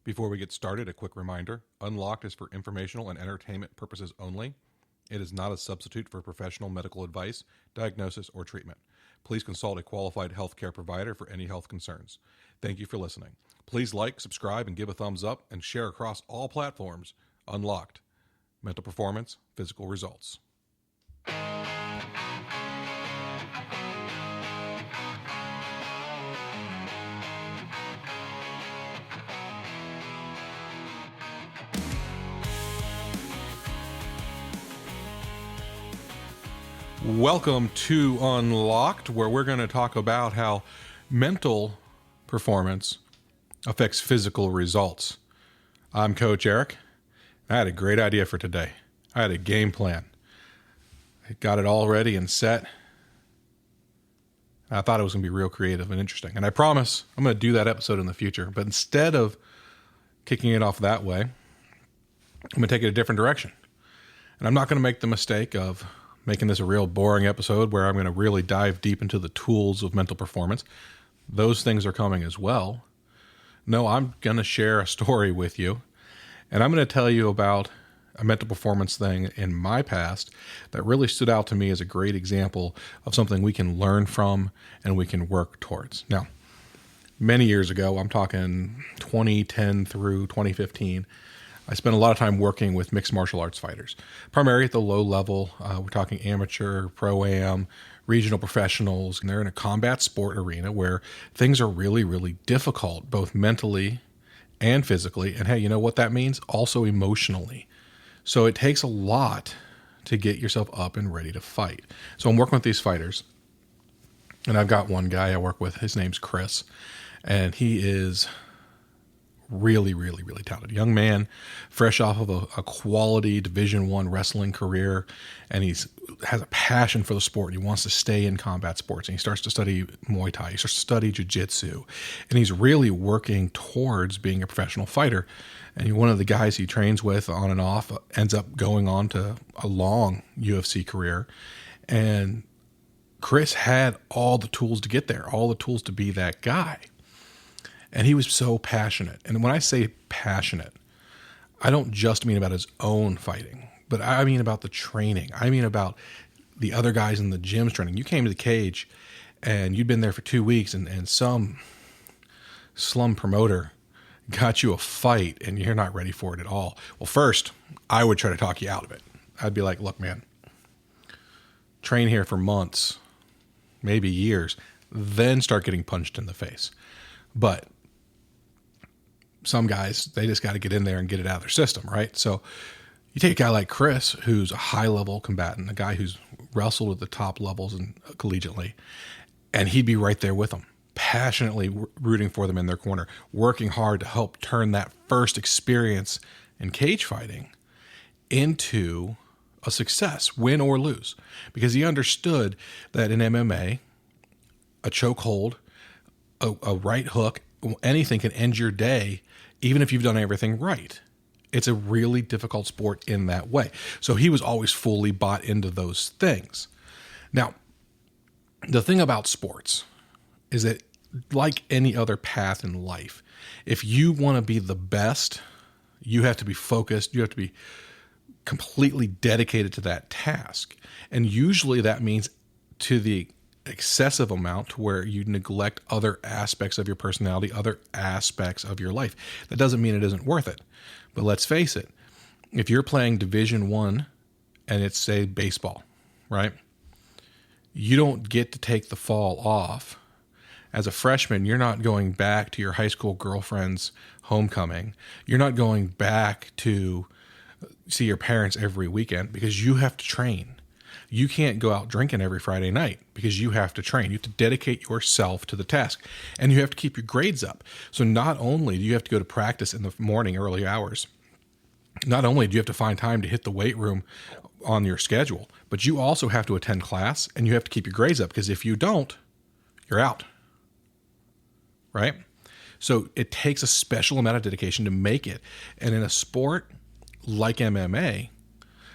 Before we get started, a quick reminder. Unlocked is for informational and entertainment purposes only. It is not a substitute for professional medical advice, diagnosis, or treatment. Please consult a qualified healthcare provider for any health concerns. Thank you for listening. Please like, subscribe, and give a thumbs up, and share across all platforms. Unlocked. Mental performance, physical results. Welcome to Unlocked, where we're going to talk about how mental performance affects physical results. I'm Coach Eric. I had a great idea for today. I had a game plan. I got it all ready and set. I thought it was going to be real creative and interesting. And I promise I'm going to do that episode in the future. But instead of kicking it off that way, I'm going to take it a different direction. And I'm not going to make the mistake of making this a real boring episode where I'm going to really dive deep into the tools of mental performance. Those things are coming as well. No, I'm going to share a story with you, and I'm going to tell you about a mental performance thing in my past that really stood out to me as a great example of something we can learn from and we can work towards. Now, many years ago, I'm talking 2010 through 2015, I spent a lot of time working with mixed martial arts fighters, primarily at the low level. We're talking amateur, pro-am, regional professionals, and they're in a combat sport arena where things are really, really difficult, both mentally and physically. And hey, you know what that means? Also emotionally. So it takes a lot to get yourself up and ready to fight. So I'm working with these fighters, and I've got one guy I work with. His name's Chris, and he is really, really, really talented young man, fresh off of a quality Division I wrestling career, and has a passion for the sport. He wants to stay in combat sports, and he starts to study Muay Thai. He starts to study Jiu-Jitsu, and he's really working towards being a professional fighter. And one of the guys he trains with on and off ends up going on to a long UFC career, and Chris had all the tools to get there, all the tools to be that guy. And he was so passionate. And when I say passionate, I don't just mean about his own fighting, but I mean about the training. I mean about the other guys in the gym's training. You came to the cage and you'd been there for 2 weeks and some slum promoter got you a fight and you're not ready for it at all. Well, first, I would try to talk you out of it. I'd be like, look, man, train here for months, maybe years, then start getting punched in the face. But some guys, they just got to get in there and get it out of their system, right? So you take a guy like Chris, who's a high-level combatant, a guy who's wrestled at the top levels and collegiately, and he'd be right there with them, passionately rooting for them in their corner, working hard to help turn that first experience in cage fighting into a success, win or lose, because he understood that in MMA, a chokehold, a right hook, anything can end your day, even if you've done everything right. It's a really difficult sport in that way. So he was always fully bought into those things. Now, the thing about sports is that, like any other path in life, if you want to be the best, you have to be focused, you have to be completely dedicated to that task. And usually that means to the excessive amount to where you neglect other aspects of your personality, other aspects of your life. That doesn't mean it isn't worth it. But let's face it, if you're playing Division I and it's, say, baseball, right? You don't get to take the fall off. As a freshman, you're not going back to your high school girlfriend's homecoming. You're not going back to see your parents every weekend because you have to train. You can't go out drinking every Friday night because you have to train. You have to dedicate yourself to the task, and you have to keep your grades up. So not only do you have to go to practice in the morning, early hours, not only do you have to find time to hit the weight room on your schedule, but you also have to attend class and you have to keep your grades up, because if you don't, you're out, right? So it takes a special amount of dedication to make it. And in a sport like MMA,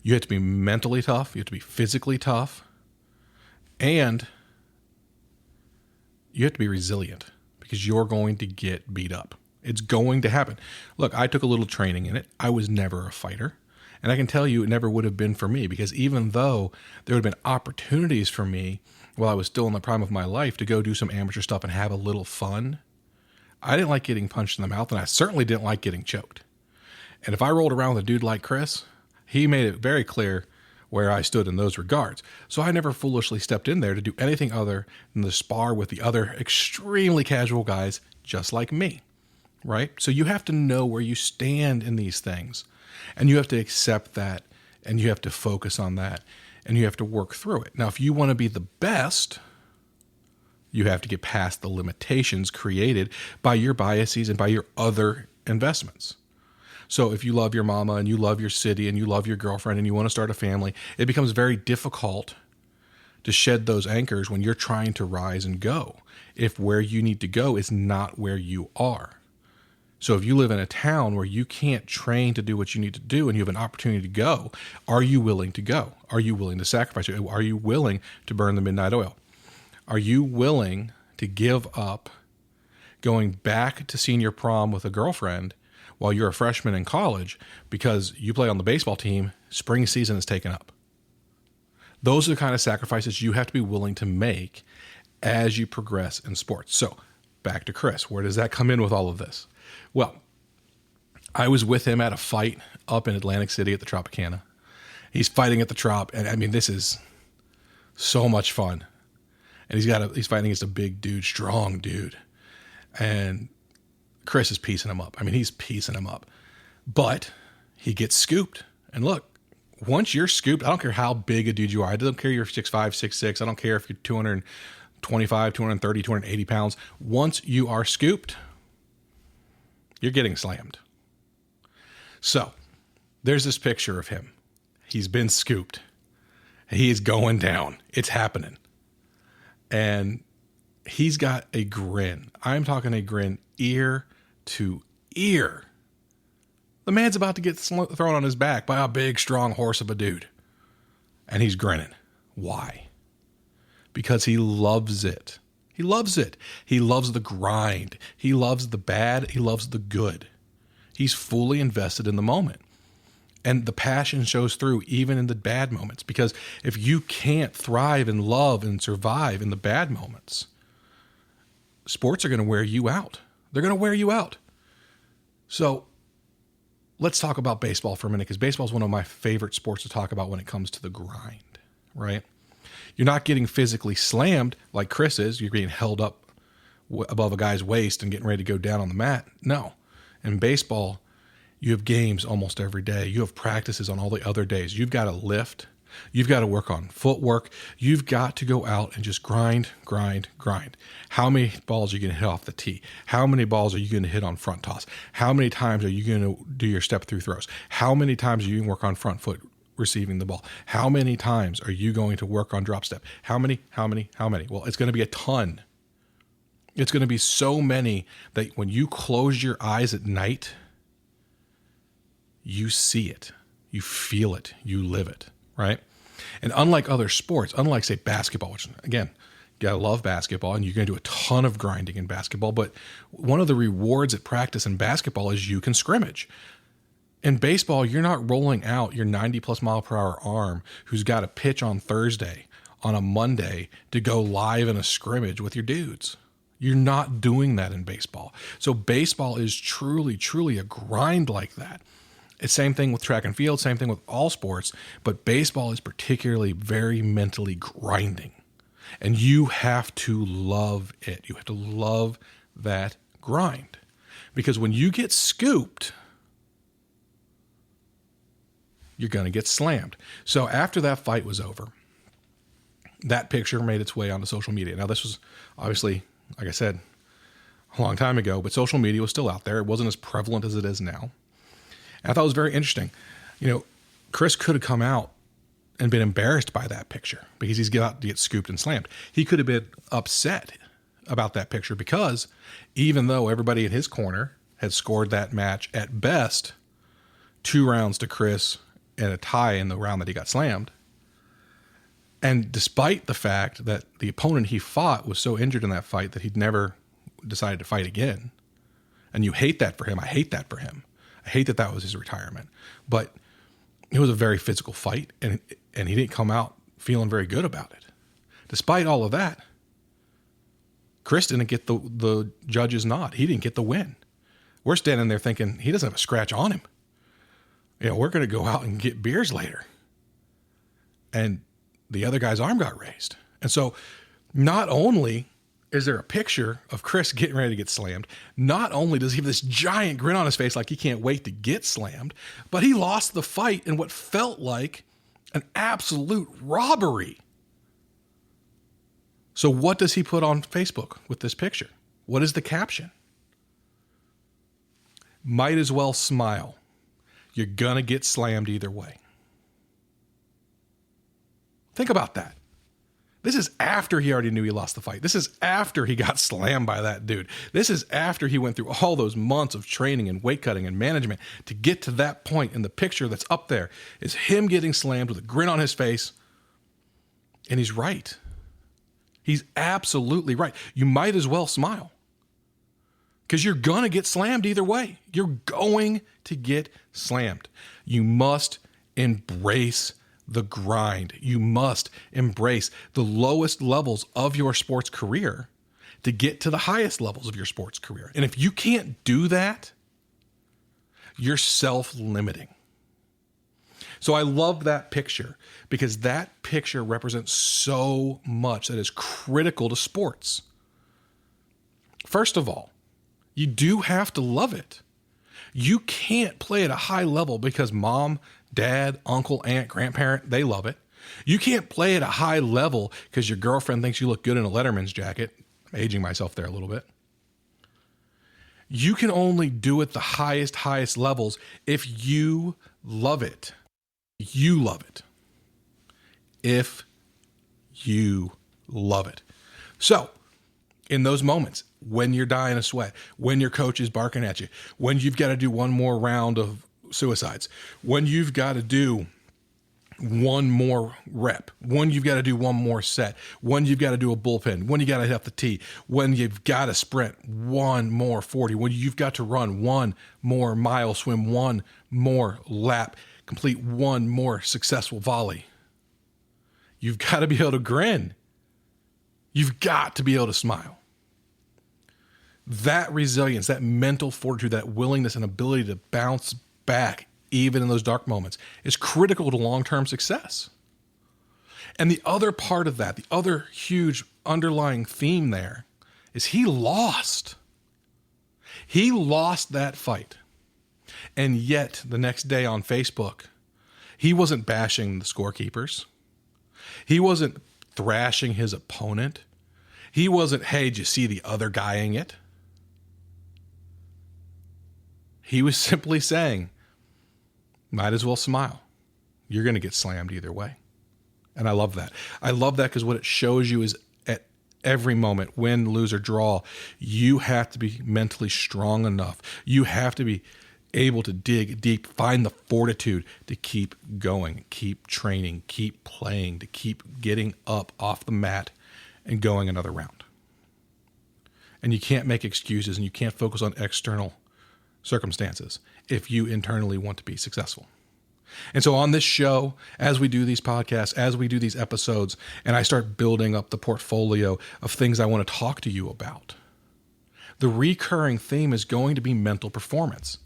you have to be mentally tough, you have to be physically tough, and you have to be resilient because you're going to get beat up. It's going to happen. Look, I took a little training in it. I was never a fighter. And I can tell you it never would have been for me, because even though there would have been opportunities for me while I was still in the prime of my life to go do some amateur stuff and have a little fun, I didn't like getting punched in the mouth, and I certainly didn't like getting choked. And if I rolled around with a dude like Chris, he made it very clear where I stood in those regards. So I never foolishly stepped in there to do anything other than to spar with the other extremely casual guys just like me, right? So you have to know where you stand in these things, and you have to accept that, and you have to focus on that, and you have to work through it. Now, if you want to be the best, you have to get past the limitations created by your biases and by your other investments. So if you love your mama and you love your city and you love your girlfriend and you want to start a family, it becomes very difficult to shed those anchors when you're trying to rise and go, if where you need to go is not where you are. So if you live in a town where you can't train to do what you need to do and you have an opportunity to go, are you willing to go? Are you willing to sacrifice? Are you willing to burn the midnight oil? Are you willing to give up going back to senior prom with a girlfriend while you're a freshman in college because you play on the baseball team, spring season is taken up? Those are the kind of sacrifices you have to be willing to make as you progress in sports. So back to Chris, where does that come in with all of this? Well, I was with him at a fight up in Atlantic City at the Tropicana. He's fighting at the Trop, and I mean, this is so much fun. And he's fighting against a big dude, strong dude. And Chris is piecing him up. I mean, he's piecing him up. But he gets scooped. And look, once you're scooped, I don't care how big a dude you are. I don't care if you're 6'5", 6'6". I don't care if you're 225, 230, 280 pounds. Once you are scooped, you're getting slammed. So there's this picture of him. He's been scooped. He is going down. It's happening. And he's got a grin. I'm talking a grin ear to ear. The man's about to get thrown on his back by a big, strong horse of a dude. And he's grinning. Why? Because he loves it. He loves it. He loves the grind. He loves the bad. He loves the good. He's fully invested in the moment. And the passion shows through even in the bad moments. Because if you can't thrive and love and survive in the bad moments, sports are going to wear you out. They're going to wear you out. So let's talk about baseball for a minute, because baseball is one of my favorite sports to talk about when it comes to the grind, right? You're not getting physically slammed like Chris is. You're being held up above a guy's waist and getting ready to go down on the mat. No. In baseball, you have games almost every day. You have practices on all the other days. You've got to lift. You've got to work on footwork. You've got to go out and just grind, grind, grind. How many balls are you going to hit off the tee? How many balls are you going to hit on front toss? How many times are you going to do your step through throws? How many times are you going to work on front foot receiving the ball? How many times are you going to work on drop step? How many? Well, it's going to be a ton. It's going to be so many that when you close your eyes at night, you see it, you feel it, you live it, right? And unlike other sports, unlike, say, basketball, which, again, you got to love basketball, and you're going to do a ton of grinding in basketball, but one of the rewards at practice in basketball is you can scrimmage. In baseball, you're not rolling out your 90-plus mile per hour arm who's got a pitch on Thursday, on a Monday, to go live in a scrimmage with your dudes. You're not doing that in baseball. So baseball is truly, truly a grind like that. It's same thing with track and field, same thing with all sports, but baseball is particularly very mentally grinding. And you have to love it. You have to love that grind. Because when you get scooped, you're going to get slammed. So after that fight was over, that picture made its way onto social media. Now, this was obviously, like I said, a long time ago, but social media was still out there. It wasn't as prevalent as it is now. And I thought it was very interesting. You know, Chris could have come out and been embarrassed by that picture because he's got to get scooped and slammed. He could have been upset about that picture because even though everybody in his corner had scored that match at best 2 rounds to Chris and a tie in the round that he got slammed, and despite the fact that the opponent he fought was so injured in that fight that he'd never decided to fight again, And you hate that for him. I hate that for him. I hate that that was his retirement. But it was a very physical fight, and he didn't come out feeling very good about it. Despite all of that, Chris didn't get the judge's nod. He didn't get the win. We're standing there thinking, he doesn't have a scratch on him. We're going to go out and get beers later. And the other guy's arm got raised. And so not only is there a picture of Chris getting ready to get slammed, not only does he have this giant grin on his face like he can't wait to get slammed, but he lost the fight in what felt like an absolute robbery. So what does he put on Facebook with this picture? What is the caption? Might as well smile. You're going to get slammed either way. Think about that. This is after he already knew he lost the fight. This is after he got slammed by that dude. This is after he went through all those months of training and weight cutting and management to get to that point. And the picture that's up there is him getting slammed with a grin on his face. And he's right. He's absolutely right. You might as well smile, because you're going to get slammed either way. You're going to get slammed. You must embrace the grind. You must embrace the lowest levels of your sports career to get to the highest levels of your sports career. And if you can't do that, you're self-limiting. So I love that picture, because that picture represents so much that is critical to sports. First of all, you do have to love it. You can't play at a high level because mom, dad, uncle, aunt, grandparent, they love it. You can't play at a high level because your girlfriend thinks you look good in a Letterman's jacket. I'm aging myself there a little bit. You can only do it the highest levels if you love it. You love it. If you love it. So, in those moments, when you're dying of sweat, when your coach is barking at you, when you've got to do one more round of suicides, when you've got to do one more rep, when you've got to do one more set, when you've got to do a bullpen, when you got to hit up the tee, when you've got to sprint one more 40, when you've got to run one more mile, swim one more lap, complete one more successful volley. You've got to be able to grin. You've got to be able to smile. That resilience, that mental fortitude, that willingness and ability to bounce back even in those dark moments is critical to long-term success. And the other part of that, the other huge underlying theme there, is he lost. He lost that fight. And yet, the next day on Facebook, he wasn't bashing the scorekeepers. He wasn't thrashing his opponent. He wasn't, hey, did you see the other guying it? He was simply saying, might as well smile. You're going to get slammed either way. And I love that. I love that because what it shows you is at every moment, win, lose, or draw, you have to be mentally strong enough. You have to be able to dig deep, find the fortitude to keep going, keep training, keep playing, to keep getting up off the mat and going another round. And you can't make excuses, and you can't focus on external circumstances if you internally want to be successful. And so on this show, as we do these podcasts, as we do these episodes, and I start building up the portfolio of things I want to talk to you about, the recurring theme is going to be mental performance.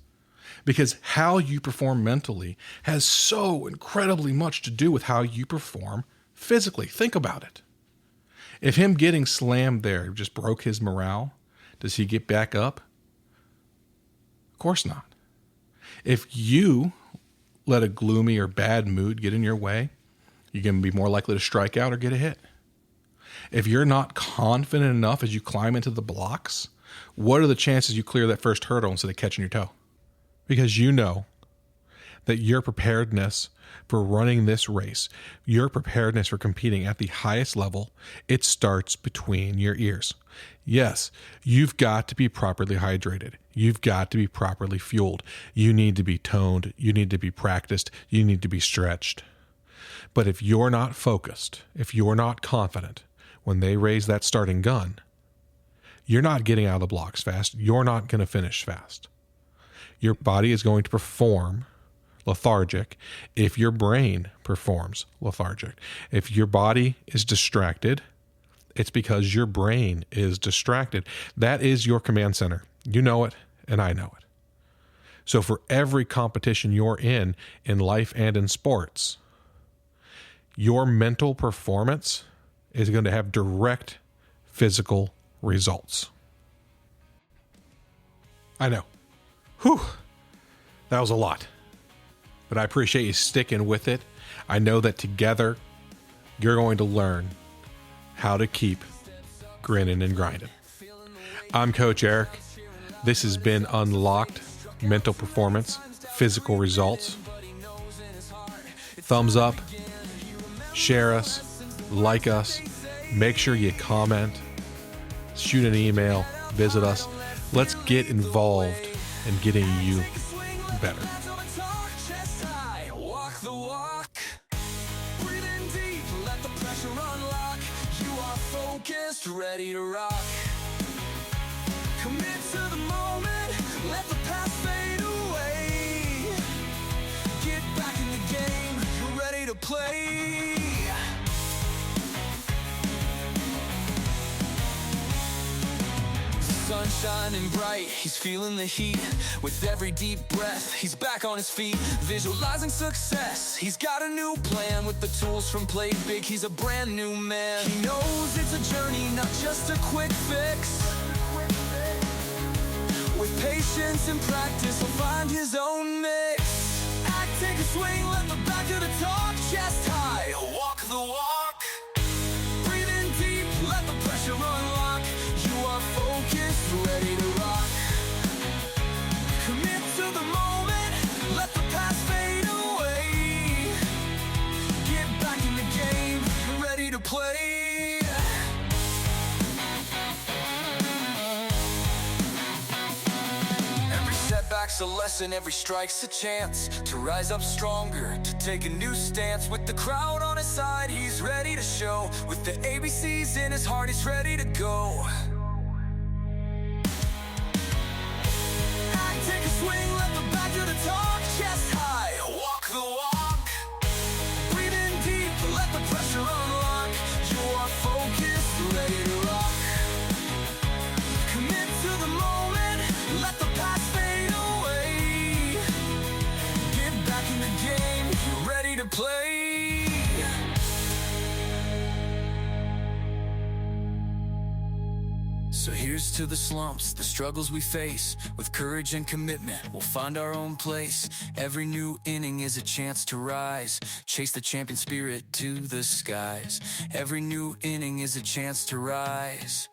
Because how you perform mentally has so incredibly much to do with how you perform physically. Think about it. If him getting slammed there just broke his morale, does he get back up? Of course not. If you let a gloomy or bad mood get in your way, you're going to be more likely to strike out or get a hit. If you're not confident enough as you climb into the blocks, what are the chances you clear that first hurdle instead of catching your toe? Because you know that your preparedness for running this race, your preparedness for competing at the highest level, it starts between your ears. Yes, you've got to be properly hydrated. You've got to be properly fueled. You need to be toned. You need to be practiced. You need to be stretched. But if you're not focused, if you're not confident, when they raise that starting gun, you're not getting out of the blocks fast. You're not going to finish fast. Your body is going to perform lethargic if your brain performs lethargic. If your body is distracted, it's because your brain is distracted. That is your command center. You know it, and I know it. So for every competition you're in life and in sports, your mental performance is going to have direct physical results. I know. Whew. That was a lot. But I appreciate you sticking with it. I know that together you're going to learn how to keep grinning and grinding. I'm Coach Eric. This has been Unlocked Mental Performance, Physical Results. Thumbs up, share us, like us, make sure you comment, shoot an email, visit us. Let's get involved in getting you better. Ready to rock. Commit to the moment, let the past fade away. Get back in the game, you're ready to play. Sun shining bright, he's feeling the heat. With every deep breath, he's back on his feet. Visualizing success, he's got a new plan. With the tools from Play Big, he's a brand new man. He knows it's a journey, not just a quick fix. With patience and practice, he'll find his own mix. Act, take a swing, let the back of the talk. Chest high, walk the walk. Breathe in deep, let the pressure unlock. You are focused, ready to rock. Commit to the moment, let the past fade away. Get back in the game, ready to play. Every setback's a lesson, every strike's a chance to rise up stronger, to take a new stance. With the crowd on his side, he's ready to show. With the ABCs in his heart, he's ready to go. Take a swing, let the back of the talk. Chest high, walk the walk. Breathe in deep, let the pressure unlock. You are focused, ready to rock. Commit to the moment, let the past fade away. Get back in the game, you're ready to play. So here's to the slumps, the struggles we face. With courage and commitment, we'll find our own place. Every new inning is a chance to rise. Chase the champion spirit to the skies. Every new inning is a chance to rise.